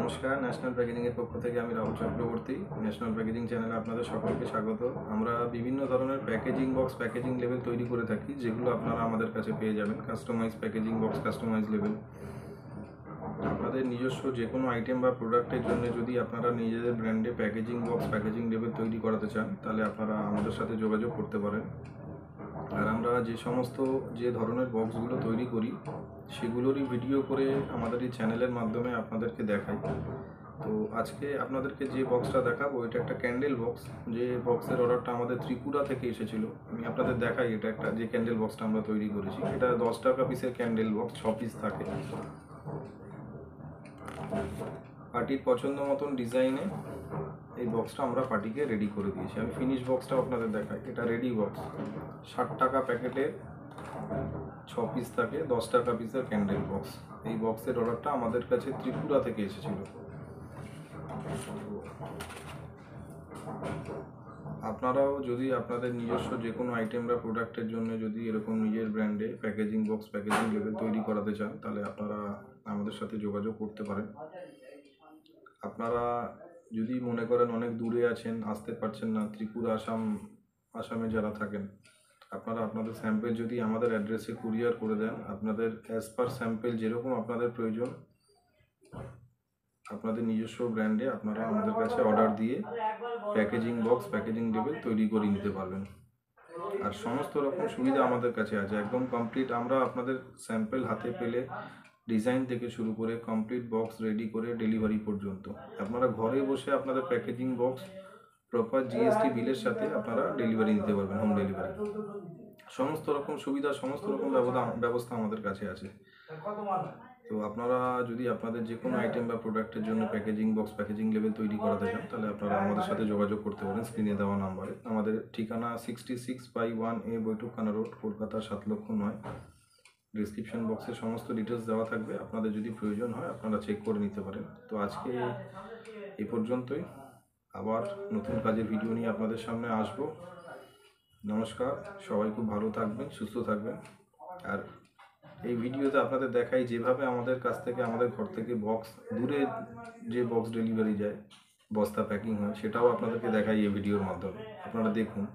নমস্কার, national packaging এর পক্ষ থেকে আমি রাহুল চক্রবর্তী। ন্যাশনাল প্যাকেজিং চ্যানেলে আপনাদের সকলকে স্বাগত। আমরা বিভিন্ন ধরনের প্যাকেজিং বক্স, প্যাকেজিং লেবেল তৈরি করে থাকি, যেগুলো আপনারা আমাদের কাছে পেয়ে যাবেন। Customize packaging box, customize label. আপনাদের নিজস্ব যে কোনো আইটেম বা প্রোডাক্টের জন্য যদি আপনারা নিজেদের ব্র্যান্ডে প্যাকেজিং বক্স, প্যাকেজিং লেবেল তৈরি করাতে চান, তাহলে আপনারা আমাদের সাথে যোগাযোগ করতে পারেন। আর আমরা যে ধরনের বক্সগুলো তৈরি করি সেগুলোরই ভিডিও করে আমাদের এই চ্যানেলের মাধ্যমে আপনাদেরকে দেখাই। তো আজকে আপনাদেরকে যে বক্সটা দেখাবো, এটা একটা ক্যান্ডেল বক্স। যে বক্সের অর্ডারটা আমাদের ত্রিপুরা থেকে এসেছিল। আমি আপনাদের দেখাই, এটা একটা যে ক্যান্ডেল বক্সটা আমরা তৈরি করেছি, এটা 10 টাকা পিসের ক্যান্ডেল বক্স, 6 পিস থাকে। পার্টির পছন্দ মতন ডিজাইনে এই বক্সটা আমরা পার্টিকে রেডি করে দিয়েছি। আমি ফিনিশ বক্সটাও আপনাদের দেখাই। এটা রেডি বক্স, 60 টাকা প্যাকেটে 6 পিস থাকে, 10 টাকা পিসের ক্যান্ডেল বক্স। এই বক্সের অর্ডারটা আমাদের কাছে ত্রিপুরা থেকে এসেছিল। আপনারাও যদি আপনাদের নিজস্ব যে কোনো আইটেম বা প্রোডাক্টের জন্য যদি এরকম নিজের ব্র্যান্ডে প্যাকেজিং বক্স, প্যাকেজিং লেবেল তৈরি করাতে চান, তাহলে আপনারা আমাদের সাথে যোগাযোগ করতে পারেন। আপনারা যদি মনে করেন অনেক দূরে আছেন, আসতে পারছেন না, ত্রিপুরা, আসামে যারা থাকেন, আপনারা আপনাদের স্যাম্পেল যদি আমাদের অ্যাড্রেসে কুরিয়ার করে দেন, আপনাদের অ্যাজ পার স্যাম্পেল যেরকম আপনাদের প্রয়োজন, আপনাদের নিজস্ব ব্র্যান্ডে আপনারা আমাদের কাছে অর্ডার দিয়ে প্যাকেজিং বক্স, প্যাকেজিং লেবেল তৈরি করে নিতে পারবেন। আর সমস্ত রকম সুবিধা আমাদের কাছে আছে, একদম কমপ্লিট। আমরা আপনাদের স্যাম্পেল হাতে পেলে ডিজাইন থেকে শুরু করে কমপ্লিট বক্স রেডি করে ডেলিভারি পর্যন্ত, আপনারা ঘরে বসে আপনাদের প্যাকেজিং বক্স প্রপার জিএসটি বিলের সাথে আপনারা ডেলিভারি দিতে পারবেন, হোম ডেলিভারি। সমস্ত রকম সুবিধা, সমস্ত রকম ব্যবস্থা আমাদের কাছে আছে। তো আপনারা যদি আপনাদের যে কোনো আইটেম বা প্রোডাক্টের জন্য প্যাকেজিং বক্স, প্যাকেজিং লেবেল তৈরি করাতে চান, তাহলে আপনারা আমাদের সাথে যোগাযোগ করতে পারেন স্ক্রিনে দেওয়া নাম্বারে। আমাদের ঠিকানা 66/1A বৈঠকখানা রোড, কলকাতা 7,09,। ডিসক্রিপশন বক্সে সমস্ত ডিটেলস দেওয়া থাকবে, আপনাদের যদি প্রয়োজন হয় আপনারা চেক করে নিতে পারেন। তো আজকে এই পর্যন্তই। আবার নতুন কাজের ভিডিও নিয়ে আপনাদের সামনে আসবো। নমস্কার, সবাই খুব ভালো থাকবেন, সুস্থ থাকবেন। আর এই ভিডিওতে আপনাদের দেখাই যেভাবে আমাদের কাছ থেকে, আমাদের ঘর থেকে বক্স, দূরে যে বক্স ডেলিভারি যায়, বস্তা প্যাকিং হয়, সেটাও আপনাদেরকে দেখাই এই ভিডিওর মাধ্যমে। আপনারা দেখুন।